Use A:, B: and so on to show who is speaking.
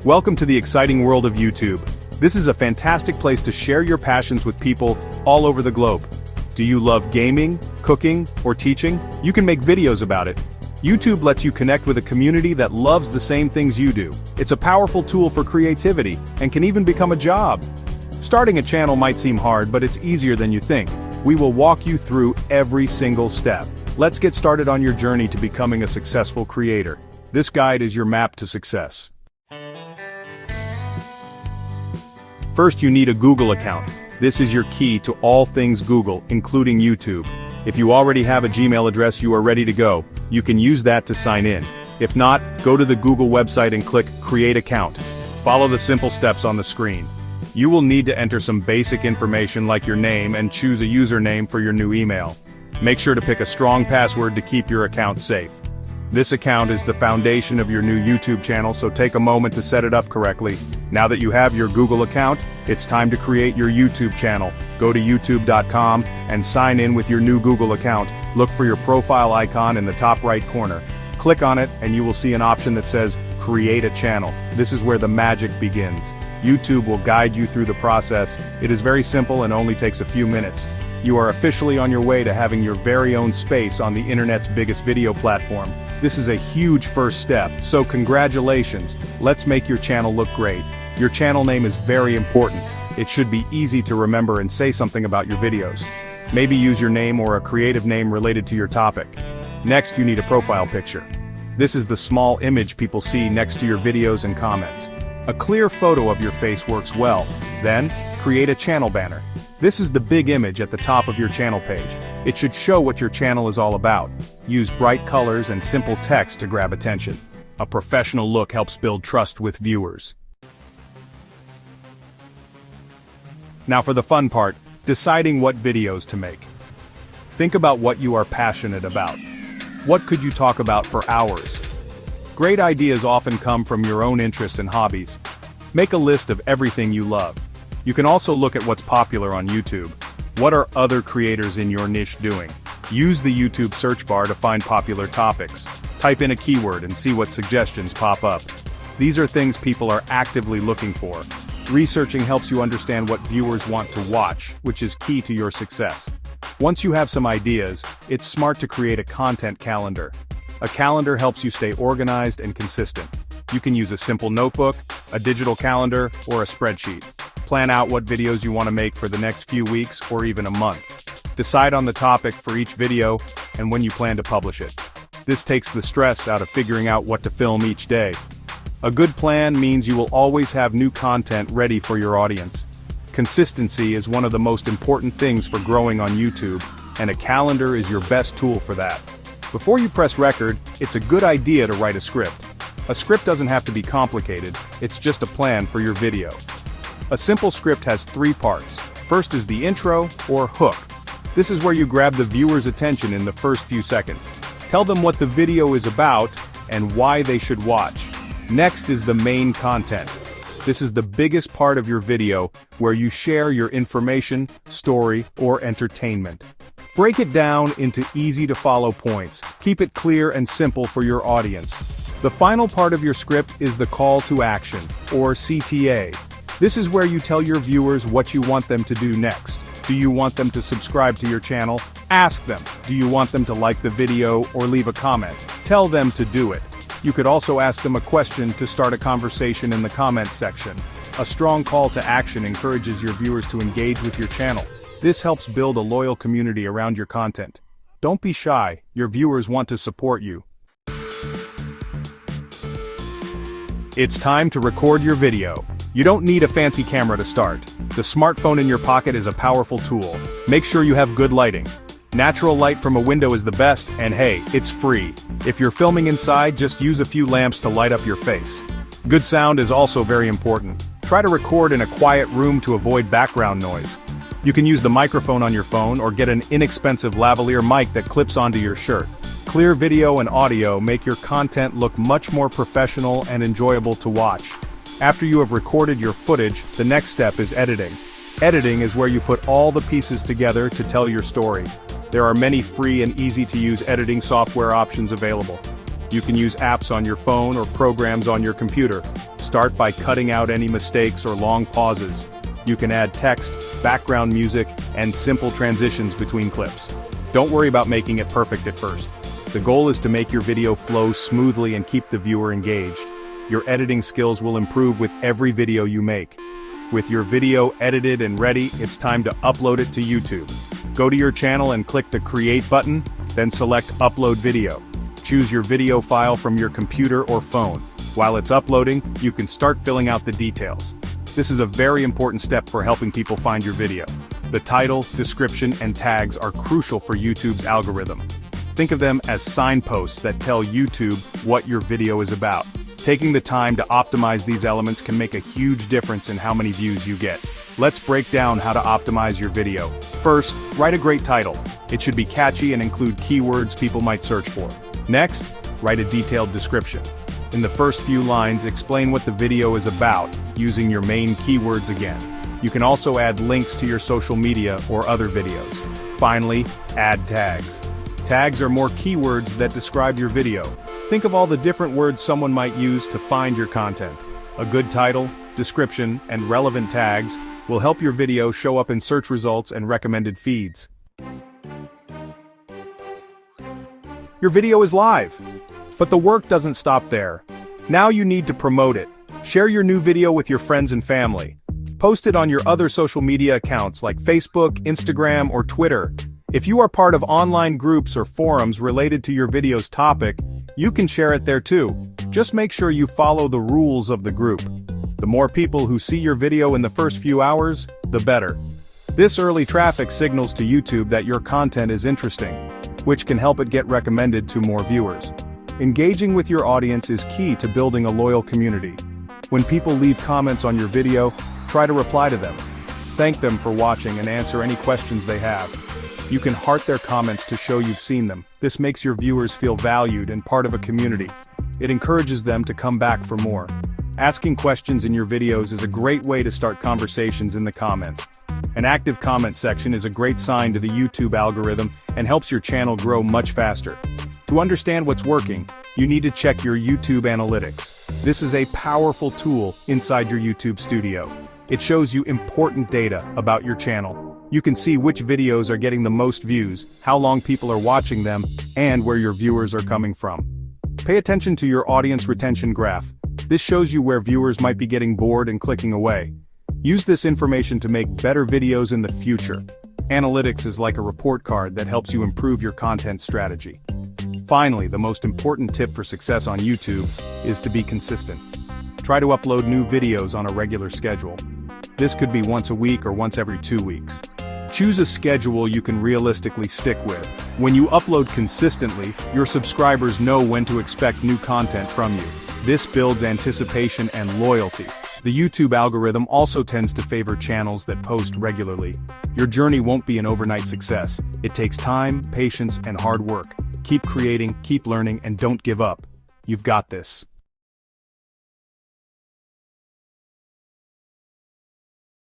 A: Welcome to the exciting world of YouTube. This is a fantastic place to share your passions with people all over the globe. Do you love gaming, cooking, or teaching? You can make videos about it. YouTube lets you connect with a community that loves the same things you do. It's a powerful tool for creativity, and can even become a job. Starting a channel might seem hard, but it's easier than you think. We will walk you through every single step. Let's get started on your journey to becoming a successful creator. This guide is your map to success. First, you need a Google account. This is your key to all things Google, including YouTube. If you already have a Gmail address, you are ready to go. You can use that to sign in. If not, go to the Google website and click Create Account. Follow the simple steps on the screen. You will need to enter some basic information like your name and choose a username for your new email. Make sure to pick a strong password to keep your account safe. This account is the foundation of your new YouTube channel, so take a moment to set it up correctly. Now that you have your Google account, it's time to create your YouTube channel. Go to youtube.com and sign in with your new Google account. Look for your profile icon in the top right corner. Click on it and you will see an option that says Create a Channel. This is where the magic begins. YouTube will guide you through the process. It is very simple and only takes a few minutes. You are officially on your way to having your very own space on the internet's biggest video platform. This is a huge first step, so congratulations. Let's make your channel look great. Your channel name is very important. It should be easy to remember and say something about your videos. Maybe use your name or a creative name related to your topic. Next, you need a profile picture. This is the small image people see next to your videos and comments. A clear photo of your face works well. Then, create a channel banner. This is the big image at the top of your channel page. It should show what your channel is all about. Use bright colors and simple text to grab attention. A professional look helps build trust with viewers. Now for the fun part, deciding what videos to make. Think about what you are passionate about. What could you talk about for hours? Great ideas often come from your own interests and hobbies. Make a list of everything you love. You can also look at what's popular on YouTube. What are other creators in your niche doing? Use the YouTube search bar to find popular topics. Type in a keyword and see what suggestions pop up. These are things people are actively looking for. Researching helps you understand what viewers want to watch, which is key to your success. Once you have some ideas, it's smart to create a content calendar. A calendar helps you stay organized and consistent. You can use a simple notebook, a digital calendar, or a spreadsheet. Plan out what videos you want to make for the next few weeks or even a month. Decide on the topic for each video and when you plan to publish it. This takes the stress out of figuring out what to film each day. A good plan means you will always have new content ready for your audience. Consistency is one of the most important things for growing on YouTube, and a calendar is your best tool for that. Before you press record, it's a good idea to write a script. A script doesn't have to be complicated, it's just a plan for your video. A simple script has 3 parts. First is the intro, or hook. This is where you grab the viewer's attention in the first few seconds. Tell them what the video is about and why they should watch. Next is the main content. This is the biggest part of your video, where you share your information, story, or entertainment. Break it down into easy-to-follow points. Keep it clear and simple for your audience. The final part of your script is the call to action, or CTA. This is where you tell your viewers what you want them to do next. Do you want them to subscribe to your channel? Ask them. Do you want them to like the video or leave a comment? Tell them to do it. You could also ask them a question to start a conversation in the comments section. A strong call to action encourages your viewers to engage with your channel. This helps build a loyal community around your content. Don't be shy, your viewers want to support you. It's time to record your video. You don't need a fancy camera to start. The smartphone in your pocket is a powerful tool. Make sure you have good lighting. Natural light from a window is the best, and hey, it's free. If you're filming inside, just use a few lamps to light up your face. Good sound is also very important. Try to record in a quiet room to avoid background noise. You can use the microphone on your phone or get an inexpensive lavalier mic that clips onto your shirt. Clear video and audio make your content look much more professional and enjoyable to watch. After you have recorded your footage, the next step is editing. Editing is where you put all the pieces together to tell your story. There are many free and easy-to-use editing software options available. You can use apps on your phone or programs on your computer. Start by cutting out any mistakes or long pauses. You can add text, background music, and simple transitions between clips. Don't worry about making it perfect at first. The goal is to make your video flow smoothly and keep the viewer engaged. Your editing skills will improve with every video you make. With your video edited and ready, it's time to upload it to YouTube. Go to your channel and click the Create button, then select Upload Video. Choose your video file from your computer or phone. While it's uploading, you can start filling out the details. This is a very important step for helping people find your video. The title, description, and tags are crucial for YouTube's algorithm. Think of them as signposts that tell YouTube what your video is about. Taking the time to optimize these elements can make a huge difference in how many views you get. Let's break down how to optimize your video. First, write a great title. It should be catchy and include keywords people might search for. Next, write a detailed description. In the first few lines, explain what the video is about, using your main keywords again. You can also add links to your social media or other videos. Finally, add tags. Tags are more keywords that describe your video. Think of all the different words someone might use to find your content. A good title, description, and relevant tags will help your video show up in search results and recommended feeds. Your video is live. But the work doesn't stop there. Now you need to promote it. Share your new video with your friends and family. Post it on your other social media accounts like Facebook, Instagram, or Twitter. If you are part of online groups or forums related to your video's topic, you can share it there too. Just make sure you follow the rules of the group. The more people who see your video in the first few hours, the better. This early traffic signals to YouTube that your content is interesting, which can help it get recommended to more viewers. Engaging with your audience is key to building a loyal community. When people leave comments on your video, try to reply to them. Thank them for watching and answer any questions they have. You can heart their comments to show you've seen them. This makes your viewers feel valued and part of a community. It encourages them to come back for more. Asking questions in your videos is a great way to start conversations in the comments. An active comment section is a great sign to the YouTube algorithm and helps your channel grow much faster. To understand what's working, you need to check your YouTube analytics. This is a powerful tool inside your YouTube studio. It shows you important data about your channel. You can see which videos are getting the most views, how long people are watching them, and where your viewers are coming from. Pay attention to your audience retention graph. This shows you where viewers might be getting bored and clicking away. Use this information to make better videos in the future. Analytics is like a report card that helps you improve your content strategy. Finally, the most important tip for success on YouTube is to be consistent. Try to upload new videos on a regular schedule. This could be once a week or once every 2 weeks. Choose a schedule you can realistically stick with. When you upload consistently, your subscribers know when to expect new content from you. This builds anticipation and loyalty. The YouTube algorithm also tends to favor channels that post regularly. Your journey won't be an overnight success. It takes time, patience, and hard work. Keep creating, keep learning, and don't give up. You've got this.